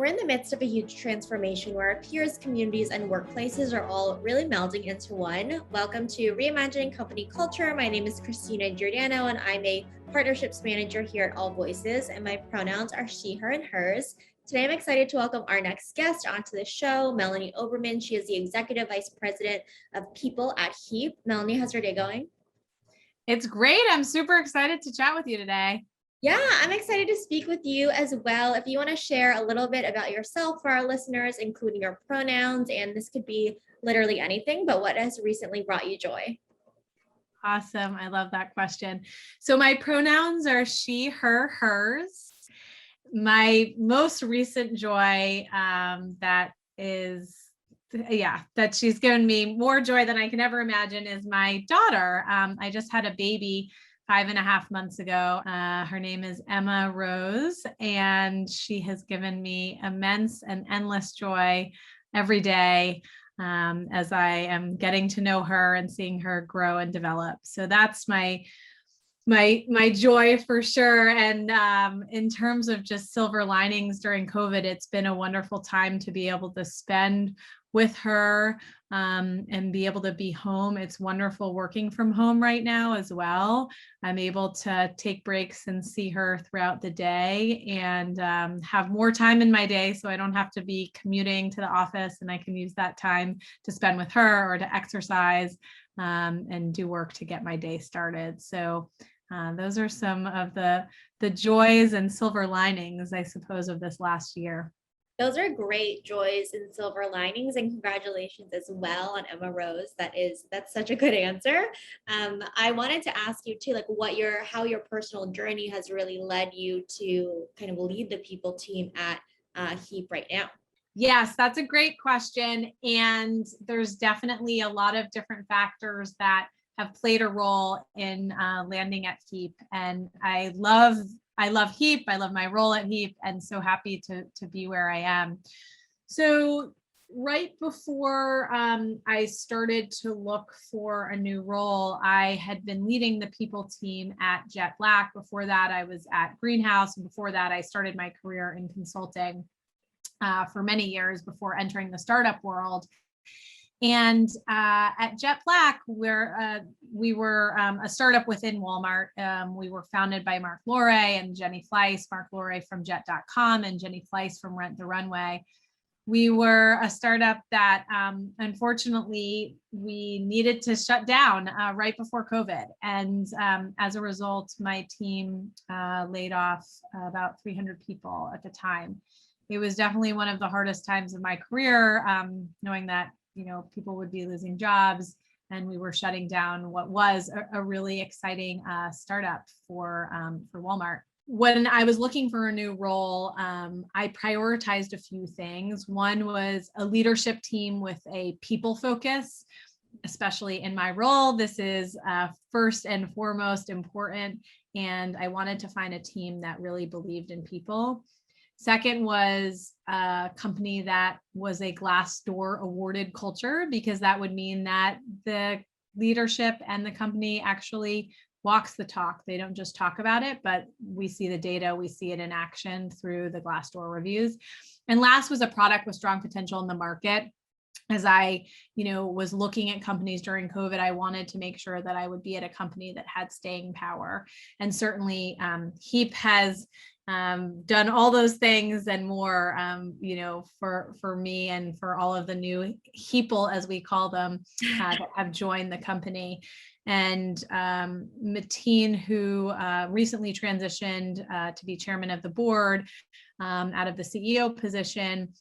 We're in the midst of a huge transformation where our peers, communities, and workplaces are all really melding into one. Welcome to Reimagining Company Culture. My name is Christina Giordano, and I'm a partnerships manager here at AllVoices, and my pronouns are she, her, and hers. Today, I'm excited to welcome our next guest onto the show, Melanie Oberman. She is the Executive Vice President of People at Heap. Melanie, how's your day going? It's great. I'm super excited to chat with you today. Yeah, I'm excited to speak with you as well. If you want to share a little bit about yourself for our listeners, including your pronouns, and this could be literally anything, but what has recently brought you joy? Awesome. I love that question. So my pronouns are she, her, hers. My most recent joy that she's given me more joy than I can ever imagine is my daughter. I just had a baby 5.5 months ago. Her name is Emma Rose, and she has given me immense and endless joy every day as I am getting to know her and seeing her grow and develop. So that's my joy for sure. And in terms of just silver linings during COVID, it's been a wonderful time to be able to spend with her and be able to be home. It's wonderful working from home right now as well. I'm able to take breaks and see her throughout the day and have more time in my day so I don't have to be commuting to the office, and I can use that time to spend with her or to exercise and do work to get my day started. So those are some of the joys and silver linings, I suppose, of this last year. Those are great joys and silver linings, and congratulations as well on Emma Rose. That's such a good answer. I wanted to ask you too, like how your personal journey has really led you to kind of lead the people team at Heap right now. Yes, that's a great question. And there's definitely a lot of different factors that have played a role in landing at Heap. And I love Heap. I love my role at Heap, and so happy to be where I am. So right before I started to look for a new role, I had been leading the people team at Jet Black. Before that, I was at Greenhouse. And before that, I started my career in consulting for many years before entering the startup world. And at Jet Black, we were a startup within Walmart. We were founded by Mark Lore and Jenny Fleiss, Mark Lore from Jet.com and Jenny Fleiss from Rent the Runway. We were a startup that unfortunately we needed to shut down right before COVID. And as a result, my team laid off about 300 people at the time. It was definitely one of the hardest times of my career, knowing that people would be losing jobs, and we were shutting down what was a really exciting startup for Walmart. When I was looking for a new role, I prioritized a few things. One was a leadership team with a people focus, especially in my role. This is first and foremost important, and I wanted to find a team that really believed in people. Second was a company that was a Glassdoor awarded culture, because that would mean that the leadership and the company actually walks the talk. They don't just talk about it, but we see the data, we see it in action through the Glassdoor reviews. And last was a product with strong potential in the market. As I, was looking at companies during COVID, I wanted to make sure that I would be at a company that had staying power. And certainly Heap has done all those things and more, for me and for all of the new Heaple, as we call them, that have joined the company. And Mateen, who recently transitioned to be chairman of the board out of the CEO position,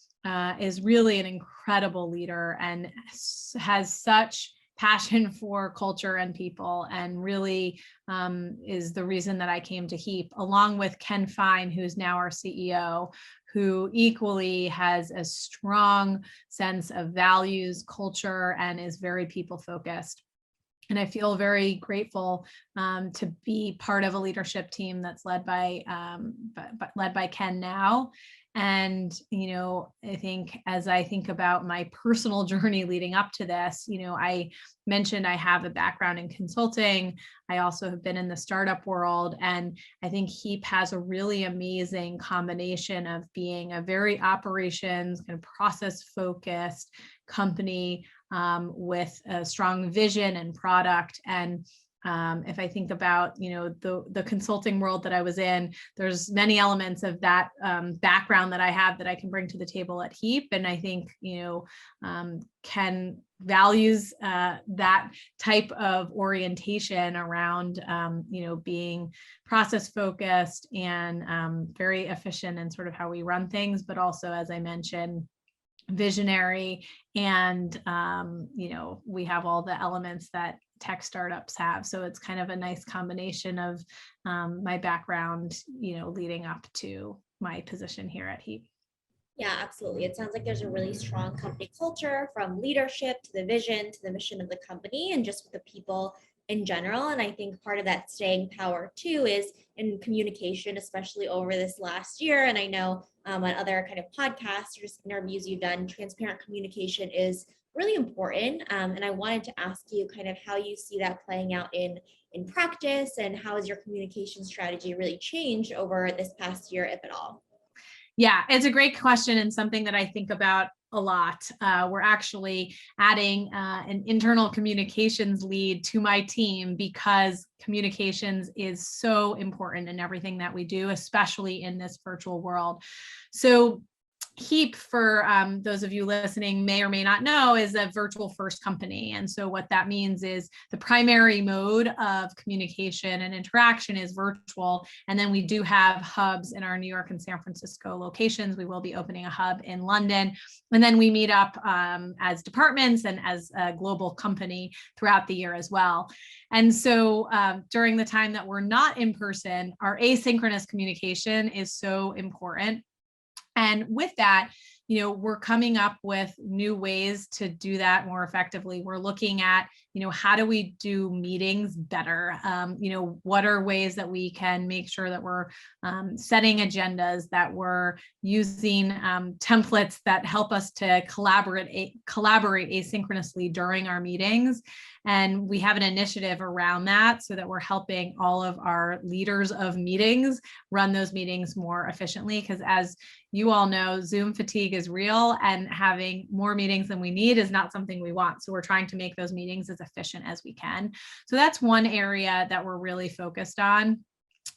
is really an incredible leader and has such passion for culture and people, and really is the reason that I came to Heap, along with Ken Fine, who's now our CEO, who equally has a strong sense of values, culture, and is very people focused. And I feel very grateful to be part of a leadership team that's led by Ken now. And, I think as I think about my personal journey leading up to this, I mentioned I have a background in consulting. I also have been in the startup world. And I think Heap has a really amazing combination of being a very operations kind of process focused company with a strong vision and product. And if I think about, the consulting world that I was in, there's many elements of that background that I have that I can bring to the table at Heap. And I think, Ken values that type of orientation around, being process focused and very efficient in sort of how we run things, but also, as I mentioned, visionary. And, we have all the elements that tech startups have. So it's kind of a nice combination of my background, leading up to my position here at Heap. Yeah, absolutely. It sounds like there's a really strong company culture, from leadership to the vision to the mission of the company and just with the people in general. And I think part of that staying power too is in communication, especially over this last year. And I know on other kind of podcasts or just interviews you've done, transparent communication is really important. And I wanted to ask you kind of how you see that playing out in practice, and how has your communication strategy really changed over this past year, if at all? Yeah, it's a great question and something that I think about a lot. We're actually adding an internal communications lead to my team because communications is so important in everything that we do, especially in this virtual world. So Heap, for those of you listening may or may not know, is a virtual first company. And so what that means is the primary mode of communication and interaction is virtual. And then we do have hubs in our New York and San Francisco locations. We will be opening a hub in London. And then we meet up as departments and as a global company throughout the year as well. And so during the time that we're not in person, our asynchronous communication is so important. And with that, we're coming up with new ways to do that more effectively. We're looking at, how do we do meetings better? What are ways that we can make sure that we're setting agendas, that we're using templates that help us to collaborate asynchronously during our meetings. And we have an initiative around that so that we're helping all of our leaders of meetings run those meetings more efficiently. Because as you all know, Zoom fatigue is real, and having more meetings than we need is not something we want. So we're trying to make those meetings as efficient as we can. So that's one area that we're really focused on.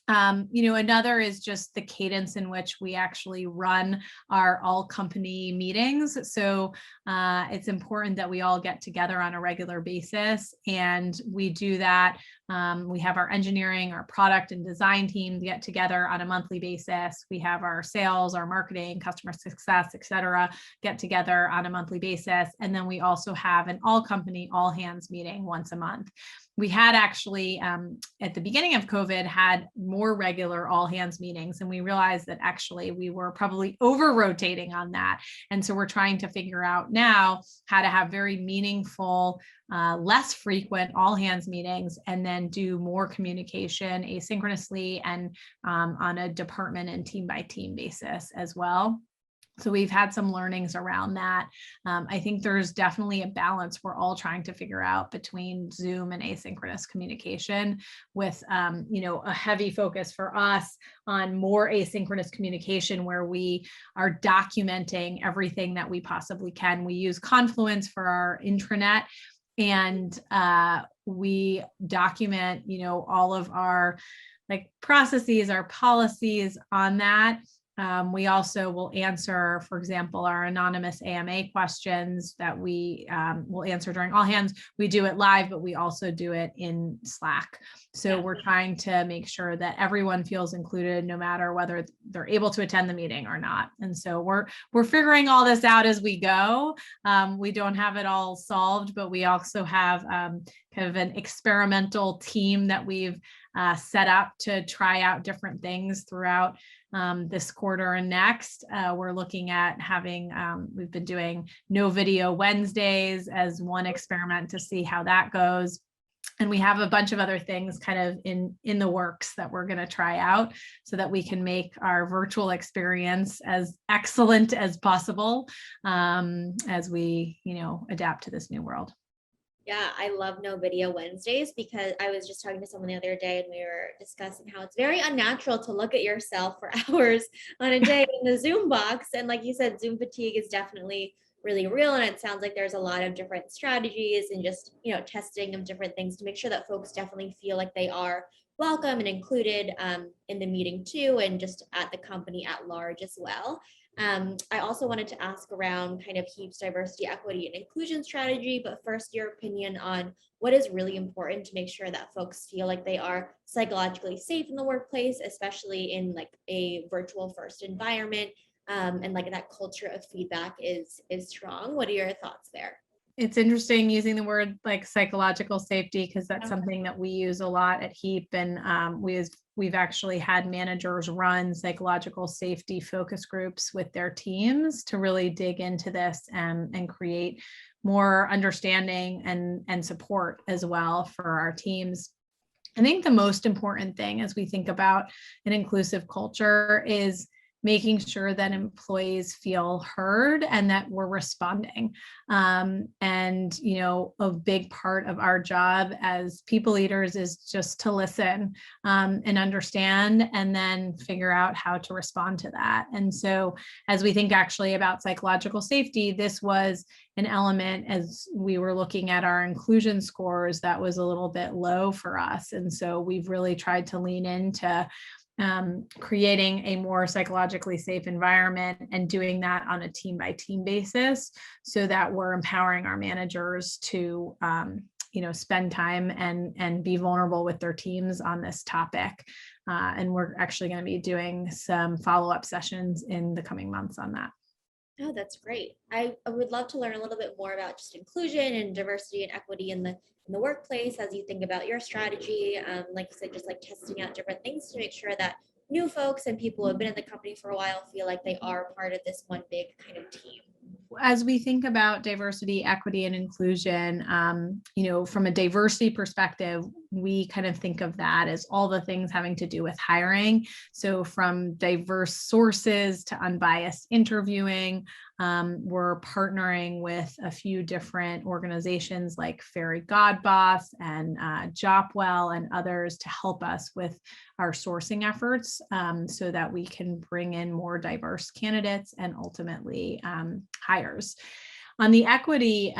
Another is just the cadence in which we actually run our all company meetings. So it's important that we all get together on a regular basis, and we do that. We have our engineering, our product and design team get together on a monthly basis. We have our sales, our marketing, customer success, et cetera, get together on a monthly basis. And then we also have an all company, all hands meeting once a month. We had actually, at the beginning of COVID, had more regular all hands meetings, and we realized that actually we were probably over rotating on that. And so we're trying to figure out now how to have very meaningful, less frequent all hands meetings, and then do more communication asynchronously and on a department and team by team basis as well. So we've had some learnings around that. I think there's definitely a balance we're all trying to figure out between Zoom and asynchronous communication, with a heavy focus for us on more asynchronous communication where we are documenting everything that we possibly can. We use Confluence for our intranet, and we document all of our processes, our policies on that. We also will answer, for example, our anonymous AMA questions that we will answer during all hands. We do it live, but we also do it in Slack. So we're trying to make sure that everyone feels included, no matter whether they're able to attend the meeting or not. And so we're figuring all this out as we go. We don't have it all solved, but we also have kind of an experimental team that we've set up to try out different things throughout this quarter and next. We're looking at having, we've been doing no video Wednesdays as one experiment to see how that goes. And we have a bunch of other things kind of in the works that we're going to try out so that we can make our virtual experience as excellent as possible as we, adapt to this new world. Yeah, I love No Video Wednesdays because I was just talking to someone the other day and we were discussing how it's very unnatural to look at yourself for hours on a day in the Zoom box. And like you said, Zoom fatigue is definitely really real. And it sounds like there's a lot of different strategies and just, testing of different things to make sure that folks definitely feel like they are welcome and included in the meeting too, and just at the company at large as well. I also wanted to ask around kind of Heap's diversity, equity, and inclusion strategy, but first, your opinion on what is really important to make sure that folks feel like they are psychologically safe in the workplace, especially in like a virtual first environment, and like that culture of feedback is strong. What are your thoughts there? It's interesting using the word like psychological safety, because that's something that we use a lot at Heap. And we've actually had managers run psychological safety focus groups with their teams to really dig into this and create more understanding and support as well for our teams. I think the most important thing as we think about an inclusive culture is making sure that employees feel heard and that we're responding. And, a big part of our job as people leaders is just to listen and understand, and then figure out how to respond to that. And so as we think actually about psychological safety, this was an element as we were looking at our inclusion scores that was a little bit low for us. And so we've really tried to lean into creating a more psychologically safe environment and doing that on a team by team basis so that we're empowering our managers to, spend time and be vulnerable with their teams on this topic. And we're actually going to be doing some follow-up sessions in the coming months on that. Oh, that's great. I would love to learn a little bit more about just inclusion and diversity and equity in the workplace as you think about your strategy. Like you said, just like testing out different things to make sure that new folks and people who have been in the company for a while feel like they are part of this one big kind of team. As we think about diversity, equity, and inclusion, from a diversity perspective, we kind of think of that as all the things having to do with hiring. So from diverse sources to unbiased interviewing, we're partnering with a few different organizations like Fairy Godboss and Jopwell and others to help us with our sourcing efforts so that we can bring in more diverse candidates and ultimately hires. On the equity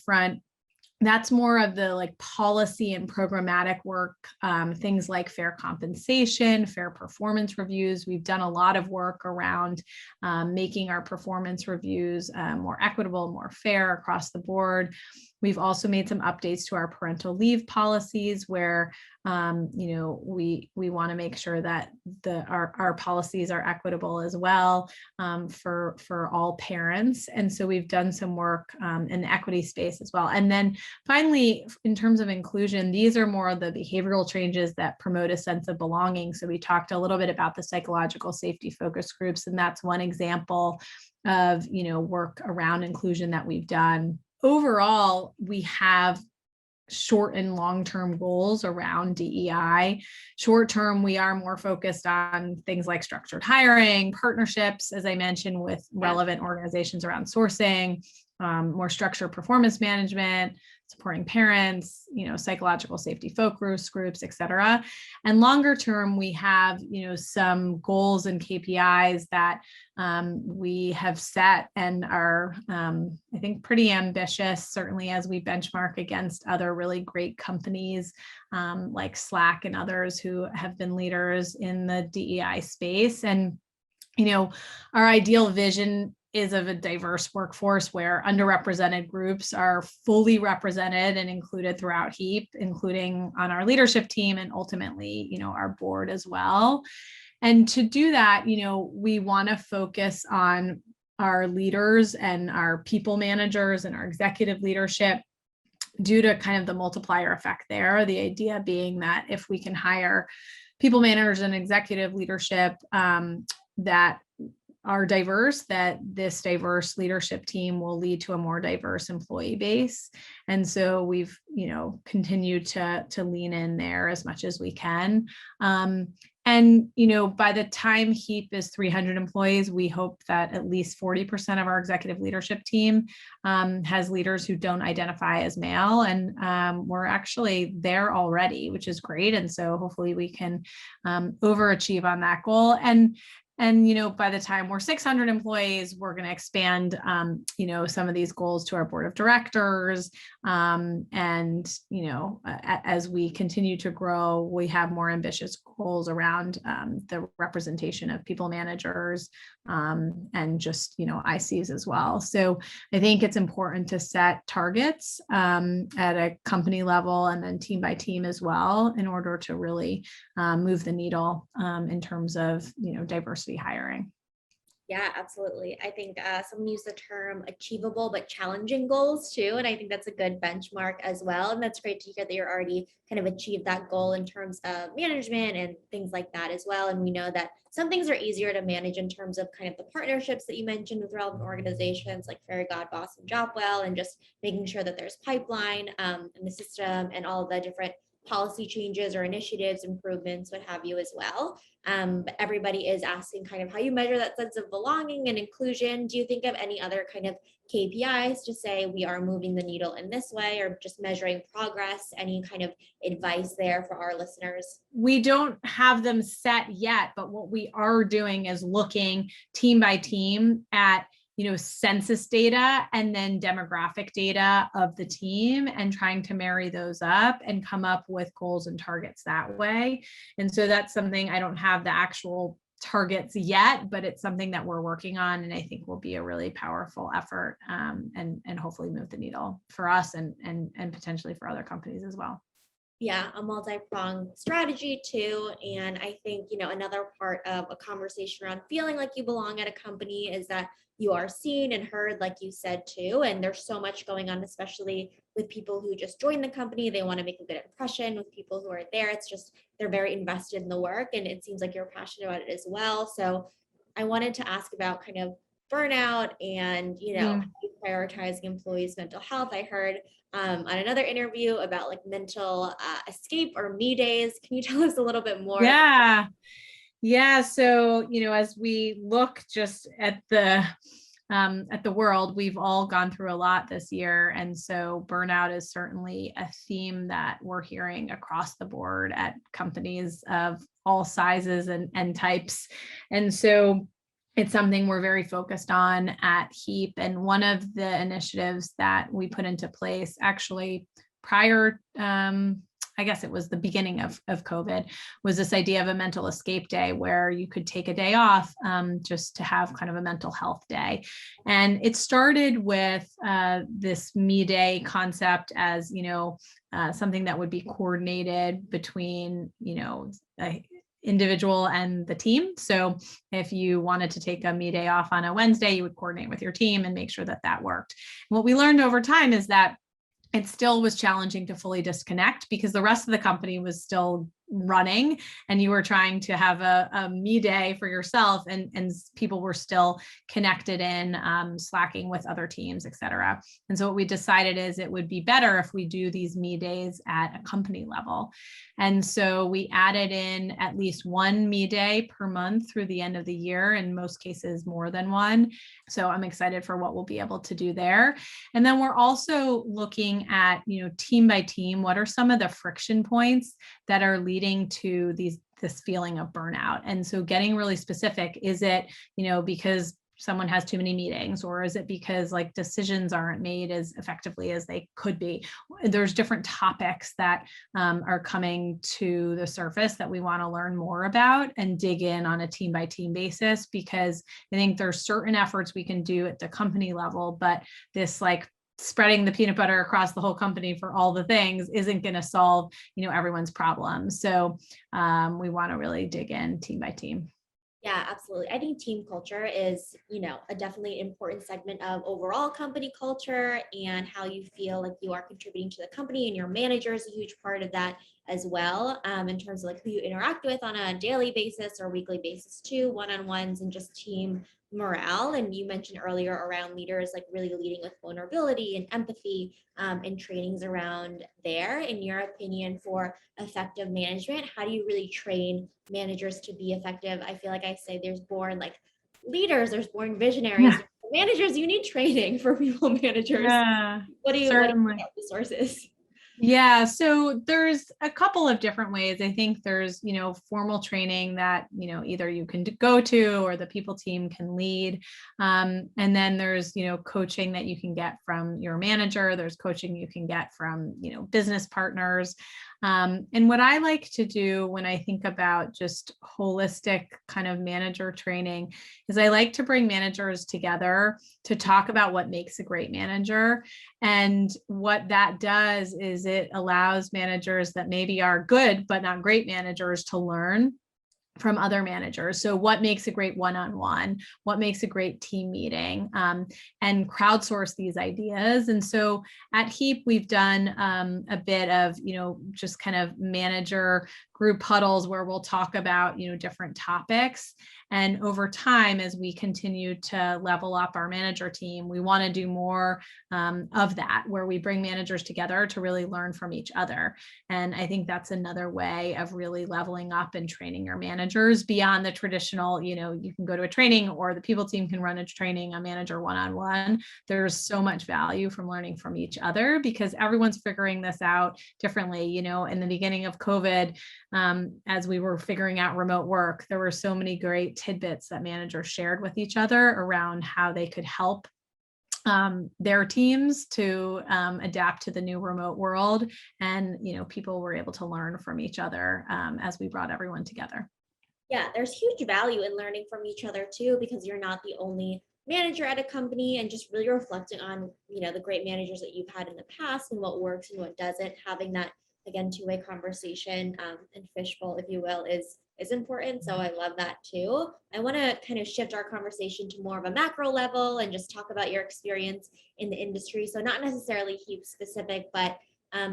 front, that's more of the like policy and programmatic work, things like fair compensation, fair performance reviews. We've done a lot of work around making our performance reviews more equitable, more fair across the board. We've also made some updates to our parental leave policies where, we want to make sure that our policies are equitable as well for all parents. And so we've done some work in the equity space as well. And then finally, in terms of inclusion, these are more of the behavioral changes that promote a sense of belonging. So we talked a little bit about the psychological safety focus groups, and that's one example of, work around inclusion that we've done. Overall, we have short and long-term goals around DEI. Short-term, we are more focused on things like structured hiring, partnerships, as I mentioned, with relevant organizations around sourcing, more structured performance management, supporting parents, psychological safety focus groups, et cetera. And longer term, we have, some goals and KPIs that we have set and are, I think, pretty ambitious, certainly as we benchmark against other really great companies like Slack and others who have been leaders in the DEI space. And, our ideal vision is of a diverse workforce where underrepresented groups are fully represented and included throughout Heap, including on our leadership team and ultimately, our board as well. And to do that, we want to focus on our leaders and our people managers and our executive leadership due to kind of the multiplier effect there. The idea being that if we can hire people managers and executive leadership that are diverse, that this diverse leadership team will lead to a more diverse employee base. And so we've, continued to lean in there as much as we can. And, by the time Heap is 300 employees, we hope that at least 40% of our executive leadership team has leaders who don't identify as male. And we're actually there already, which is great. And so hopefully we can overachieve on that goal. And by the time we're 600 employees, we're going to expand, some of these goals to our board of directors. As we continue to grow, we have more ambitious goals around the representation of people managers and just, ICs as well. So I think it's important to set targets at a company level and then team by team as well, in order to really move the needle in terms of, diversity hiring. Yeah, absolutely. I think someone used the term achievable but challenging goals too. And I think that's a good benchmark as well. And that's great to hear that you're already kind of achieved that goal in terms of management and things like that as well. And we know that some things are easier to manage in terms of kind of the partnerships that you mentioned with relevant organizations like Fairy God, Boss, and Jobwell, and just making sure that there's pipeline in the system and all the different policy changes or initiatives, improvements, what have you as well. But everybody is asking kind of how you measure that sense of belonging and inclusion. Do you think of any other kind of KPIs to say we are moving the needle in this way, or just measuring progress? Any kind of advice there for our listeners? We don't have them set yet, but what we are doing is looking team by team at census data and then demographic data of the team and trying to marry those up and come up with goals and targets that way. And so that's something, I don't have the actual targets yet, but it's something that we're working on, and I think will be a really powerful effort and hopefully move the needle for us and potentially for other companies as well. Yeah, a multi-pronged strategy too. And I think, another part of a conversation around feeling like you belong at a company is that you are seen and heard, like you said too. And there's so much going on, especially with people who just joined the company. They want to make a good impression with people who are there. It's just, they're very invested in the work, and it seems like you're passionate about it as well. So I wanted to ask about kind of burnout and, prioritizing employees' mental health. I heard on another interview about like mental escape or me days. Can you tell us a little bit more? Yeah. So, as we look just at the world, we've all gone through a lot this year. And so burnout is certainly a theme that we're hearing across the board at companies of all sizes and types. And so it's something we're very focused on at Heap. And one of the initiatives that we put into place actually prior, I guess it was the beginning of COVID, was this idea of a mental escape day where you could take a day off just to have kind of a mental health day. And it started with this me day concept as, something that would be coordinated between, individual and the team. So if you wanted to take a me day off on a Wednesday, you would coordinate with your team and make sure that that worked. And what we learned over time is that it still was challenging to fully disconnect because the rest of the company was still running and you were trying to have a me day for yourself, and people were still connected in slacking with other teams, et cetera. And so what we decided is it would be better if we do these me days at a company level. And so we added in at least one me day per month through the end of the year, in most cases more than one. So I'm excited for what we'll be able to do there. And then we're also looking at, team by team, what are some of the friction points that are leading to this feeling of burnout? And so getting really specific, is it, because someone has too many meetings, or is it because like decisions aren't made as effectively as they could be? There's different topics that are coming to the surface that we want to learn more about and dig in on a team by team basis, because I think there's certain efforts we can do at the company level, but this like spreading the peanut butter across the whole company for all the things isn't going to solve, everyone's problems. So we want to really dig in team by team. Yeah, absolutely. I think team culture is, a definitely important segment of overall company culture, and how you feel like you are contributing to the company, and your manager is a huge part of that as well, in terms of like who you interact with on a daily basis or weekly basis too, one-on-ones and just team morale. And you mentioned earlier around leaders like really leading with vulnerability and empathy, and trainings around there. In your opinion, for effective management, how do you really train managers to be effective? I feel like I say there's born like leaders, there's born visionaries. Yeah. Managers, you need training for people managers. Yeah, What do you certainly. get resources? Yeah, so there's a couple of different ways. I think there's, formal training that, either you can go to or the people team can lead. And then there's, coaching that you can get from your manager. There's coaching you can get from, business partners. And what I like to do when I think about just holistic kind of manager training is I like to bring managers together to talk about what makes a great manager. And what that does is it allows managers that maybe are good, but not great managers to learn from other managers. So what makes a great one-on-one, what makes a great team meeting, and crowdsource these ideas. And so at Heap, we've done a bit of, just kind of manager group huddles where we'll talk about, different topics. And over time, as we continue to level up our manager team, we want to do more of that, where we bring managers together to really learn from each other. And I think that's another way of really leveling up and training your managers beyond the traditional, you can go to a training or the people team can run a training, a manager one-on-one. There's so much value from learning from each other because everyone's figuring this out differently. In the beginning of COVID, as we were figuring out remote work, there were so many great tidbits that managers shared with each other around how they could help their teams to adapt to the new remote world. And, people were able to learn from each other as we brought everyone together. Yeah, there's huge value in learning from each other too, because you're not the only manager at a company, and just really reflecting on, the great managers that you've had in the past and what works and what doesn't. Having that, again, two-way conversation, and fishbowl, if you will, is important. So I love that too. I want to kind of shift our conversation to more of a macro level and just talk about your experience in the industry. So not necessarily Heap specific, but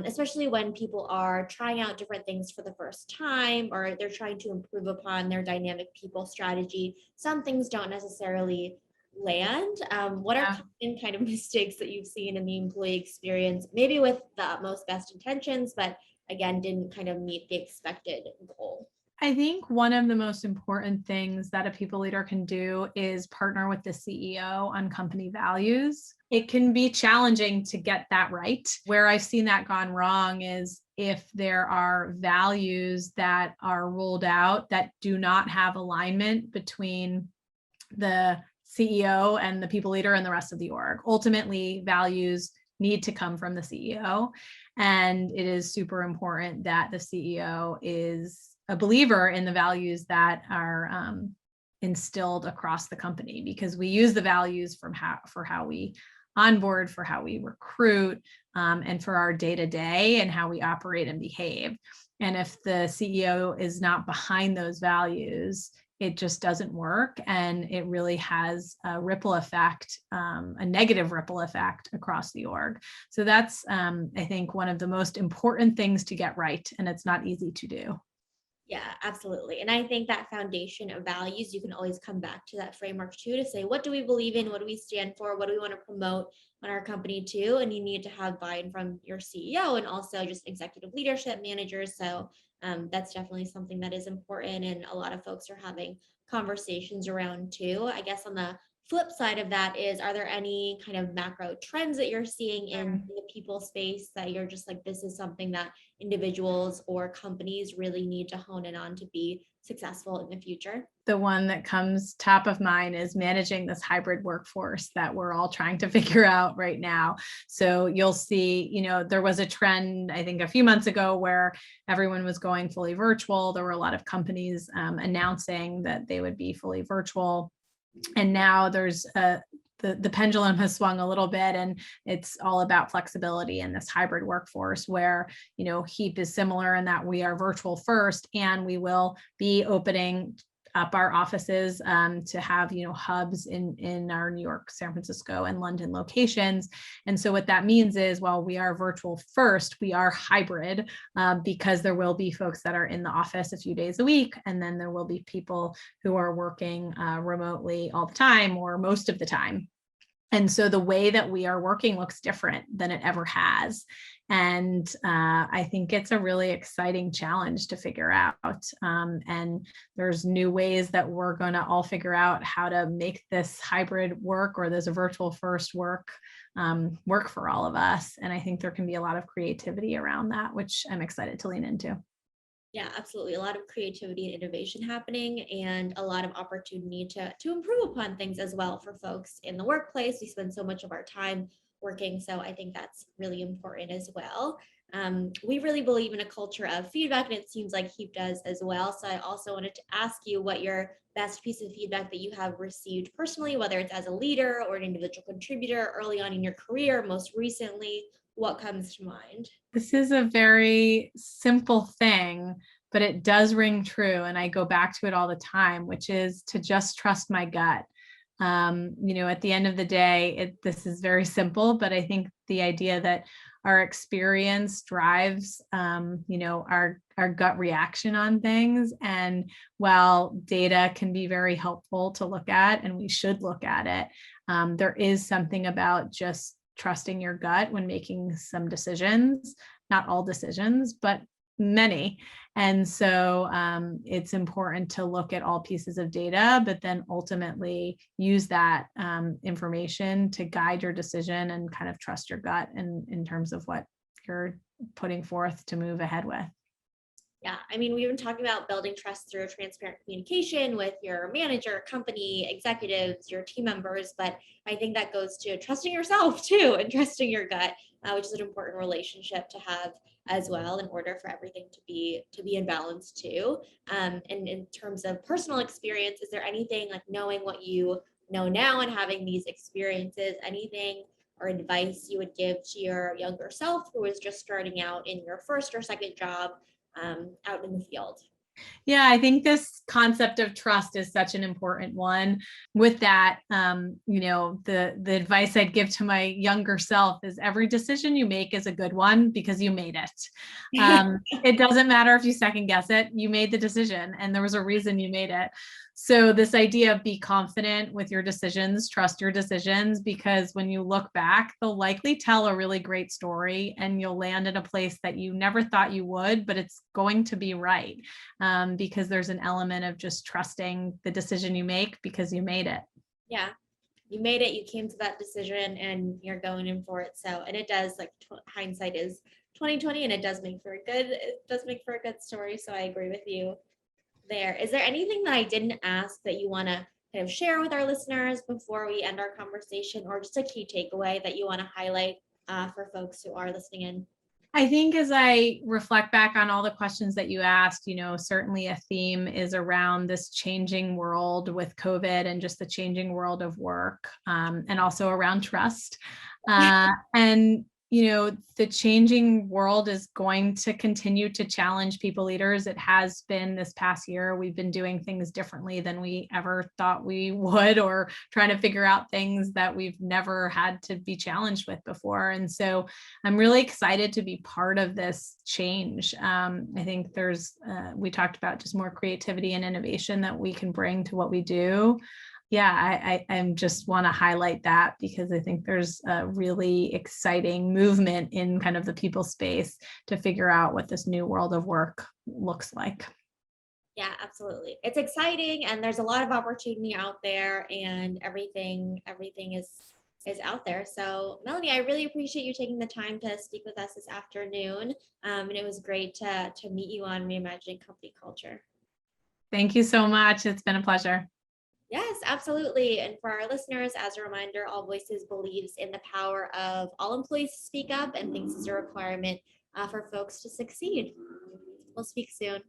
especially when people are trying out different things for the first time, or they're trying to improve upon their dynamic people strategy. Some things don't necessarily land. What are common kind of mistakes that you've seen in the employee experience, maybe with the utmost best intentions, but again, didn't kind of meet the expected goal? I think one of the most important things that a people leader can do is partner with the CEO on company values. It can be challenging to get that right. Where I've seen that gone wrong is if there are values that are rolled out that do not have alignment between the CEO and the people leader and the rest of the org. Ultimately, values need to come from the CEO. And it is super important that the CEO is a believer in the values that are instilled across the company, because we use the values for how we onboard, for how we recruit, and for our day-to-day and how we operate and behave. And if the CEO is not behind those values, it just doesn't work. And it really has a ripple effect, a negative ripple effect across the org. So that's, I think, one of the most important things to get right. And it's not easy to do. Yeah, absolutely. And I think that foundation of values, you can always come back to that framework too, to say, what do we believe in? What do we stand for? What do we want to promote on our company too? And you need to have buy-in from your CEO and also just executive leadership managers. So that's definitely something that is important. And a lot of folks are having conversations around too. I guess on the flip side of that is, are there any kind of macro trends that you're seeing in the people space that you're just like, this is something that individuals or companies really need to hone in on to be successful in the future? The one that comes top of mind is managing this hybrid workforce that we're all trying to figure out right now. So you'll see, there was a trend, I think a few months ago, where everyone was going fully virtual. There were a lot of companies announcing that they would be fully virtual. And now there's the pendulum has swung a little bit, and it's all about flexibility in this hybrid workforce where, Heap is similar in that we are virtual first, and we will be opening up our offices to have, hubs in our New York, San Francisco, and London locations. And so what that means is, while we are virtual first, we are hybrid because there will be folks that are in the office a few days a week, and then there will be people who are working remotely all the time or most of the time. And so the way that we are working looks different than it ever has. And I think it's a really exciting challenge to figure out. And there's new ways that we're going to all figure out how to make this hybrid work, or this virtual first work for all of us. And I think there can be a lot of creativity around that, which I'm excited to lean into. Yeah, absolutely. A lot of creativity and innovation happening, and a lot of opportunity to improve upon things as well for folks in the workplace. We spend so much of our time working, so I think that's really important as well. We really believe in a culture of feedback, and it seems like Heap does as well. So I also wanted to ask you what your best piece of feedback that you have received personally, whether it's as a leader or an individual contributor early on in your career, most recently. What comes to mind? This is a very simple thing, but it does ring true. And I go back to it all the time, which is to just trust my gut. At the end of the day, this is very simple, but I think the idea that our experience drives, our gut reaction on things. And while data can be very helpful to look at, and we should look at it, there is something about just trusting your gut when making some decisions, not all decisions, but many. And so it's important to look at all pieces of data, but then ultimately use that information to guide your decision and kind of trust your gut in terms of what you're putting forth to move ahead with. Yeah, I mean, we've been talking about building trust through transparent communication with your manager, company, executives, your team members, but I think that goes to trusting yourself too, and trusting your gut, which is an important relationship to have as well in order for everything to be in balance too. And in terms of personal experience, is there anything like knowing what you know now and having these experiences, anything or advice you would give to your younger self who is just starting out in your first or second job? Out in the field? Yeah, I think this concept of trust is such an important one. With that, the advice I'd give to my younger self is every decision you make is a good one because you made it. It doesn't matter if you second guess it, you made the decision and there was a reason you made it. So this idea of be confident with your decisions, trust your decisions, because when you look back, they'll likely tell a really great story and you'll land in a place that you never thought you would, but it's going to be right. Because there's an element of just trusting the decision you make because you made it. Yeah, you made it, you came to that decision and you're going in for it. So, and it does, like, hindsight is 2020, and it does make for a good story. So I agree with you there. Is there anything that I didn't ask that you want to kind of share with our listeners before we end our conversation, or just a key takeaway that you want to highlight for folks who are listening in? I think as I reflect back on all the questions that you asked, certainly a theme is around this changing world with COVID and just the changing world of work, and also around trust. And the changing world is going to continue to challenge people leaders. It has been this past year. We've been doing things differently than we ever thought we would, or trying to figure out things that we've never had to be challenged with before. And so I'm really excited to be part of this change. I think we talked about just more creativity and innovation that we can bring to what we do. Yeah, I just want to highlight that because I think there's a really exciting movement in kind of the people space to figure out what this new world of work looks like. Yeah, absolutely. It's exciting, and there's a lot of opportunity out there, and everything is out there. So, Melanie, I really appreciate you taking the time to speak with us this afternoon. And it was great to meet you on Reimagining Company Culture. Thank you so much. It's been a pleasure. Yes, absolutely. And for our listeners, as a reminder, AllVoices believes in the power of all employees to speak up and thinks it's a requirement for folks to succeed. We'll speak soon.